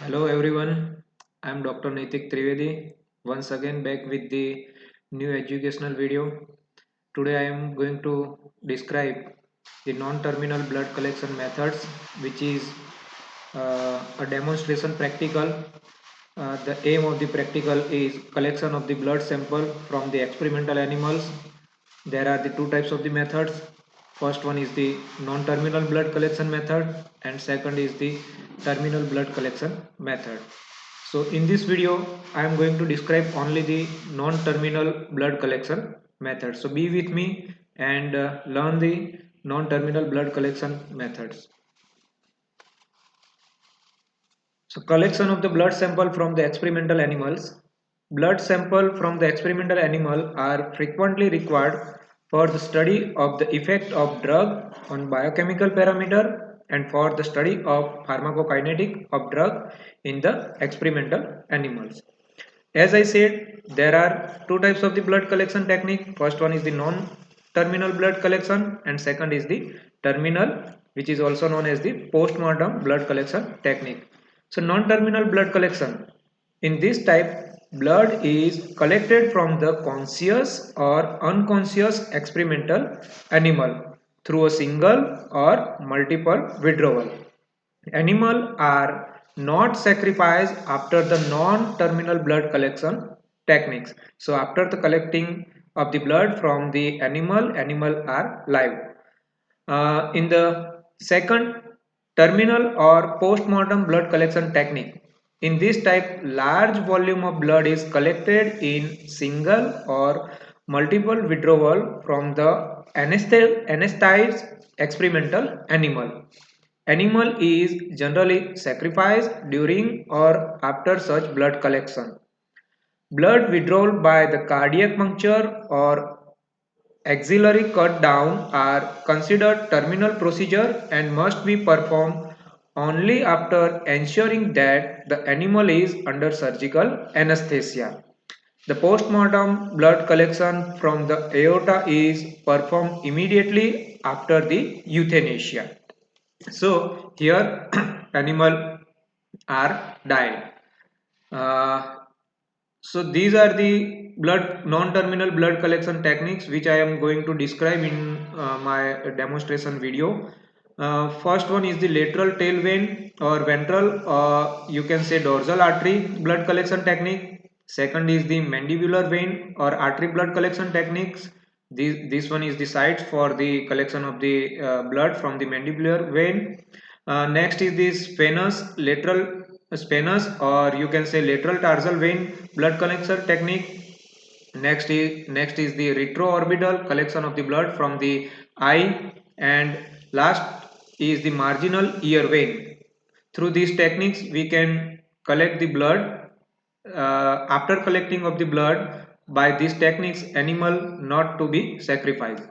Hello everyone, I am Dr. Nitik Trivedi, once again back with the new educational video. Today I am going to describe the non-terminal blood collection methods, which is a demonstration practical. The aim of the practical is collection of the blood sample from the experimental animals. There are the two types of the methods. First one is the non-terminal blood collection method and second is the terminal blood collection method. So in this video I am going to describe only the non-terminal blood collection method. So be with me and learn the non-terminal blood collection methods. So collection of the blood sample from the experimental animals. Blood sample from the experimental animal are frequently required for the study of the effect of drug on biochemical parameter and for the study of pharmacokinetic of drug in the experimental animals. As I said, there are two types of the blood collection technique. First one is the non-terminal blood collection and second is the terminal, which is also known as the post-mortem blood collection technique. So non-terminal blood collection. In this type, blood is collected from the conscious or unconscious experimental animal through a single or multiple withdrawal. Animals are not sacrificed after the non-terminal blood collection techniques. So after the collecting of the blood from the animal are live. In the second terminal or post-mortem blood collection technique, in this type large volume of blood is collected in single or multiple withdrawal from the anesthetized experimental animal. Animal is generally sacrificed during or after such blood collection. Blood withdrawal by the cardiac puncture or axillary cut down are considered terminal procedure and must be performed only after ensuring that the animal is under surgical anesthesia. The post-mortem blood collection from the aorta is performed immediately after the euthanasia. So here animal are died. Uh, so these are the blood non-terminal blood collection techniques which I am going to describe in my demonstration video. First one is the lateral tail vein or ventral, you can say dorsal artery blood collection technique. Second is the mandibular vein or artery blood collection techniques. This one is the sites for the collection of the blood from the mandibular vein. Next is the lateral spinous or you can say lateral tarsal vein blood collection technique. Next is the retroorbital collection of the blood from the eye, and last is the marginal ear vein. Through these techniques we can collect the blood. After collecting of the blood by these techniques, animal not to be sacrificed.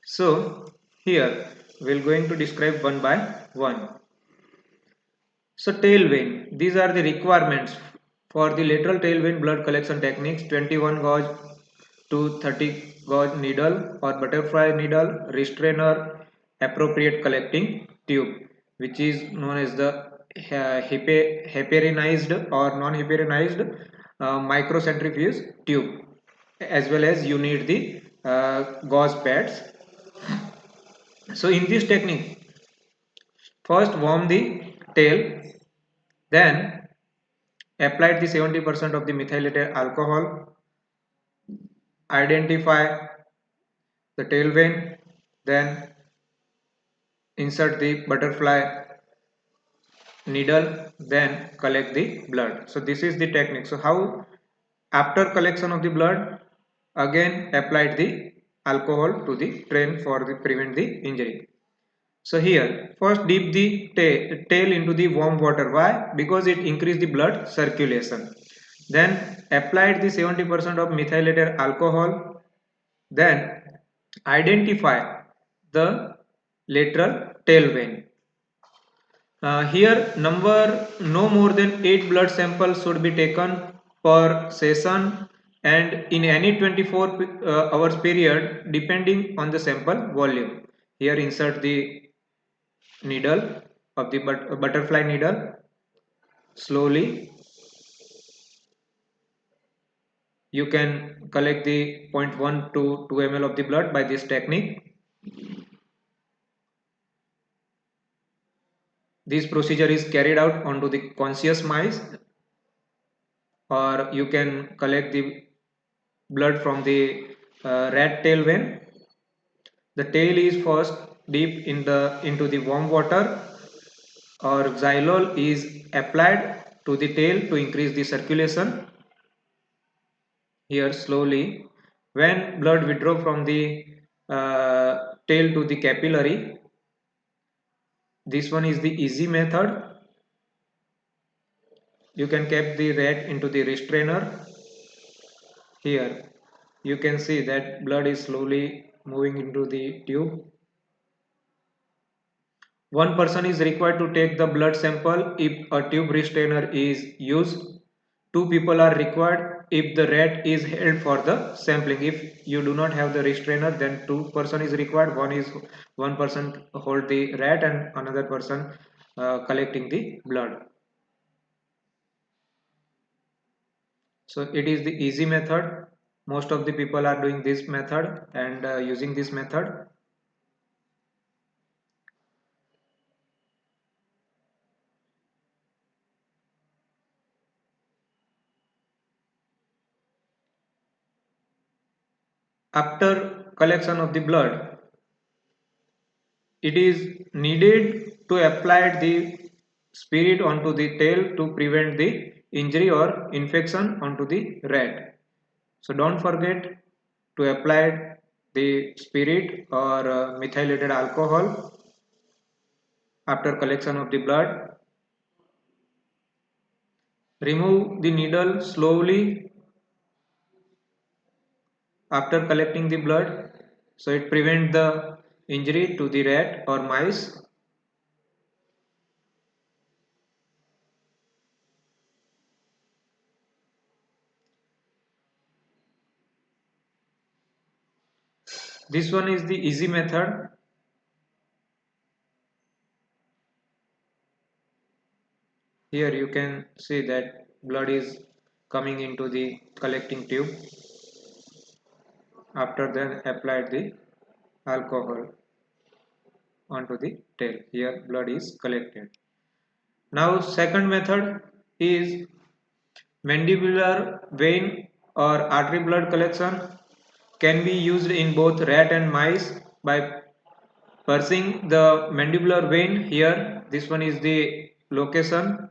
So here we're going to describe one by one. So tail vein, these are the requirements for the lateral tail vein blood collection techniques: 21 gauge to 30 gauge needle or butterfly needle, restrainer, appropriate collecting tube, which is known as the heparinized or non-heparinized microcentrifuge tube, as well as you need the gauze pads. So in this technique, first warm the tail, then applied the 70% of the methylated alcohol, identify the tail vein, then insert the butterfly needle, then collect the blood. So this is the technique. So how after collection of the blood, again applied the alcohol to the train for the prevent the injury. So here first dip the tail into the warm water. Why? Because it increase the blood circulation. Then applied the 70% of methylated alcohol. Then identify the lateral tail vein. Here number no more than 8 blood samples should be taken per session and in any 24 hours period depending on the sample volume. Here insert the needle of the butterfly needle. Slowly you can collect the 0.1 to 2 ml of the blood by this technique. This procedure is carried out onto the conscious mice, or you can collect the blood from the rat tail vein. The tail is first dipped into the warm water, or xylol is applied to the tail to increase the circulation. Here slowly, when blood withdraw from the tail to the capillary, this one is the easy method. You can keep the rat into the restrainer. Here you can see that blood is slowly moving into the tube. One person is required to take the blood sample if a tube restrainer is used. Two people are required if the rat is held for the sampling. If you do not have the restrainer, then two person is required. One person hold the rat and another person collecting the blood. So it is the easy method. Most of the people are doing this method and using this method. After collection of the blood, it is needed to apply the spirit onto the tail to prevent the injury or infection onto the rat. So don't forget to apply the spirit or methylated alcohol after collection of the blood. Remove the needle slowly after collecting the blood, so it prevents the injury to the rat or mice. This one is the easy method. Here you can see that blood is coming into the collecting tube after then applied the alcohol onto the tail. Here blood is collected. Now second method is mandibular vein or artery blood collection. Can be used in both rat and mice by piercing the mandibular vein. Here this one is the location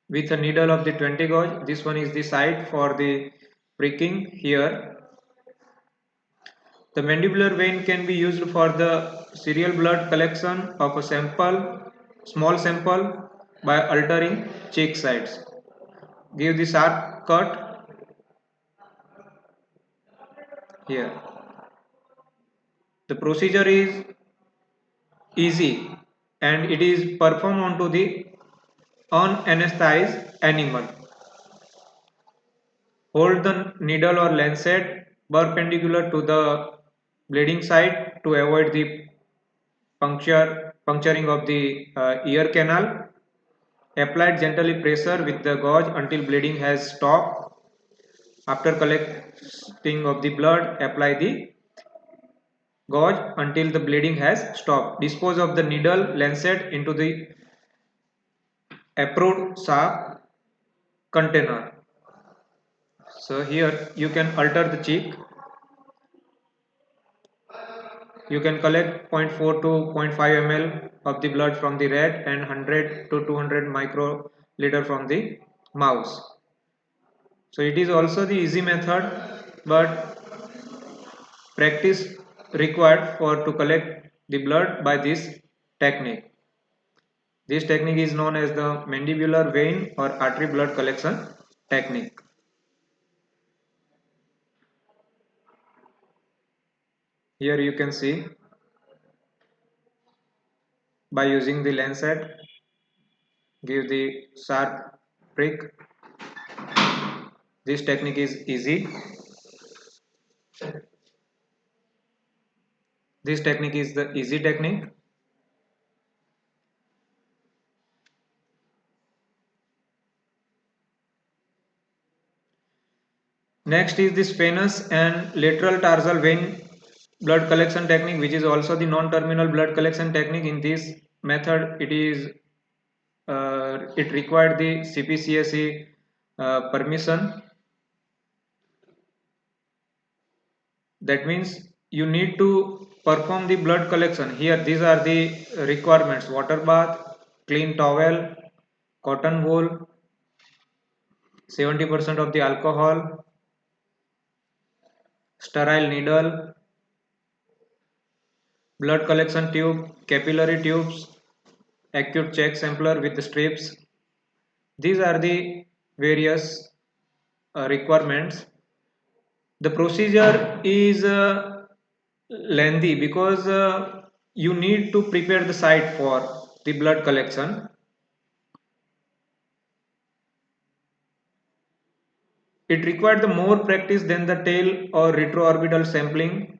with a needle of the 20 gauge. This one is the site for the pricking. Here the mandibular vein can be used for the serial blood collection of a small sample, by altering cheek sides. Give the sharp cut here. The procedure is easy and it is performed onto the unanesthetized animal. Hold the needle or lancet perpendicular to the bleeding side to avoid the puncturing of the ear canal. Apply gently pressure with the gauze until bleeding has stopped. After collecting of the blood, apply the gauze until the bleeding has stopped. Dispose of the needle lancet into the approved sharp container. So here you can alter the cheek. You can collect zero point 0.4 to 0.5 ml of the blood from the rat and 100 to 200 microliter from the mouse. So it is also the easy method, but practice required for to collect the blood by this technique. This technique is known as the mandibular vein or artery blood collection technique. Here you can see by using the lancet, give the sharp prick. This technique is easy. This technique is the easy technique. Next is this venous and lateral tarsal vein blood collection technique, which is also the non-terminal blood collection technique. In this method, it required the CPCSE permission. That means you need to perform the blood collection. Here, these are the requirements: water bath, clean towel, cotton wool, 70% of the alcohol, sterile needle, blood collection tube, capillary tubes, acute check sampler with the strips. These are the various requirements. The procedure is lengthy because you need to prepare the site for the blood collection. It required the more practice than the tail or retroorbital sampling.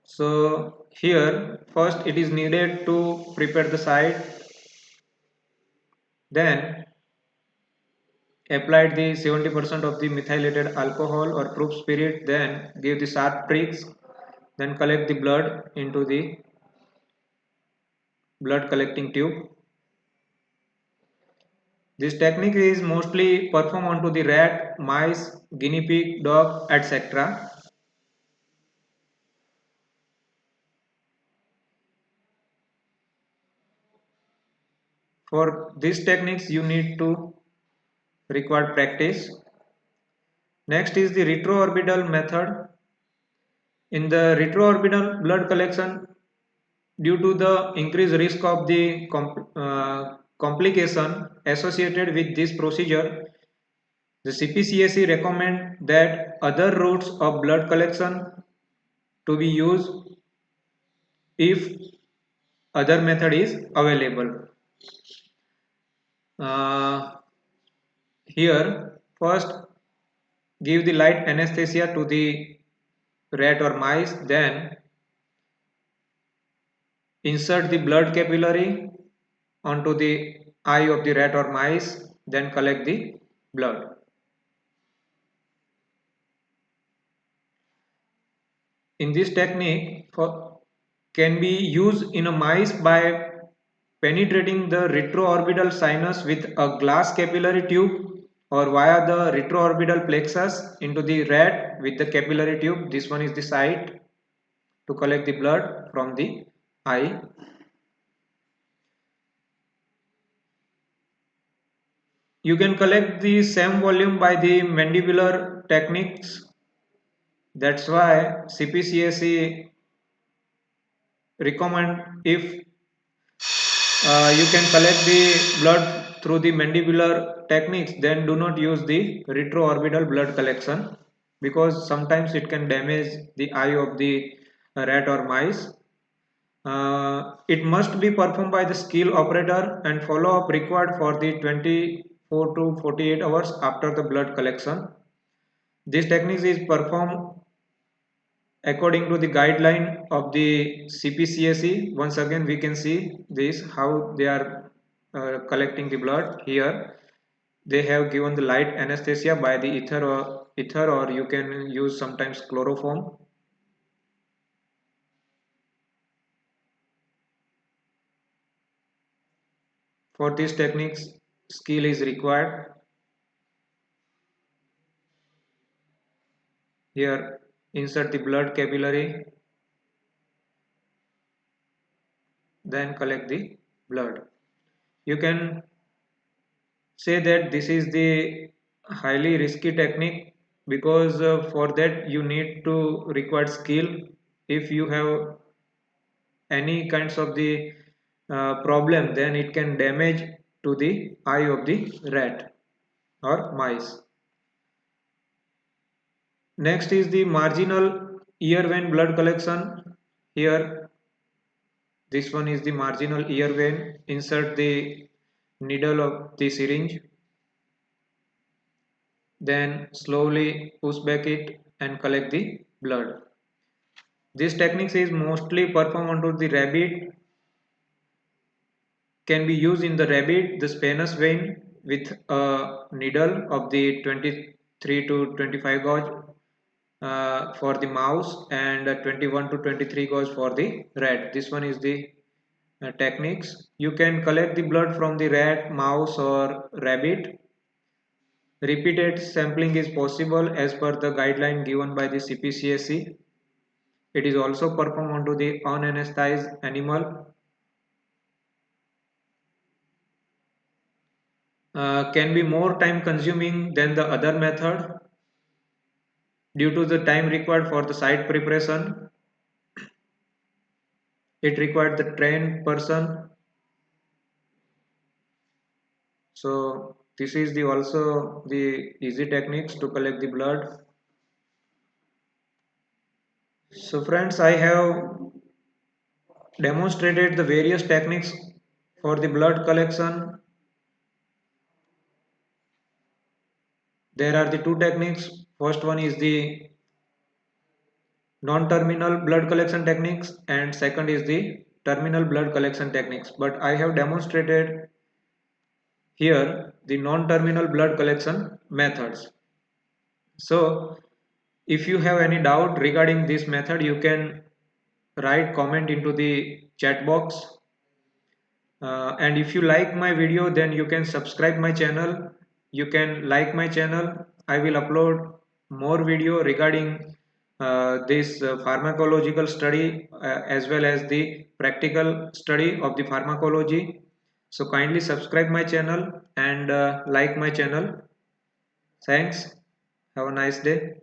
So here first it is needed to prepare the site, then applied the 70% of the methylated alcohol or proof spirit, then give the sharp pricks, then collect the blood into the blood collecting tube. This technique is mostly performed onto the rat, mice, guinea pig, dog, etc. For these techniques you need to require practice. Next is the retroorbital method. In the retroorbital blood collection, due to the increased risk of the complication associated with this procedure, the CPCSE recommend that other routes of blood collection to be used if other method is available. Uh, Here, first give the light anesthesia to the rat or mice, then insert the blood capillary onto the eye of the rat or mice, then collect the blood. In this technique can be used in a mice by penetrating the retroorbital sinus with a glass capillary tube, or via the retroorbital plexus into the rat with the capillary tube. This one is the site to collect the blood from the eye. You can collect the same volume by the mandibular techniques. That's why CPCSE recommend, if you can collect the blood through the mandibular techniques, then do not use the retroorbital blood collection, because sometimes it can damage the eye of the rat or mice. It must be performed by the skilled operator, and follow up required for the 24 to 48 hours after the blood collection. This technique is performed according to the guideline of the CPCSE. Once again we can see this how they are collecting the blood. Here they have given the light anesthesia by the ether, or you can use sometimes chloroform. For these techniques skill is required. Here insert the blood capillary, then collect the blood. You can say that this is the highly risky technique, because for that you need to require skill. If you have any kinds of the problem, then it can damage to the eye of the rat or mice. Next is the marginal ear vein blood collection. Here this one is the marginal ear vein. Insert the needle of the syringe, then slowly push back it and collect the blood. This technique is mostly performed onto the rabbit, can be used in the rabbit, the spinous vein with a needle of the 23 to 25 gauge for the mouse, and 21 to 23 gauge for the rat. This one is the techniques. You can collect the blood from the rat, mouse or rabbit. Repeated sampling is possible as per the guideline given by the CPCSE. It is also performed onto the unanesthetized animal. Can be more time consuming than the other method due to the time required for the site preparation. It required the trained person. So this is the also the easy techniques to collect the blood. So friends, I have demonstrated the various techniques for the blood collection. There are the two techniques. First one is the non-terminal blood collection techniques and second is the terminal blood collection techniques. But I have demonstrated here the non-terminal blood collection methods. So if you have any doubt regarding this method, you can write comment into the chat box. And if you like my video, then you can subscribe my channel. You can like my channel. I will upload more video regarding this pharmacological study as well as the practical study of the pharmacology. So kindly subscribe my channel and like my channel. Thanks. Have a nice day.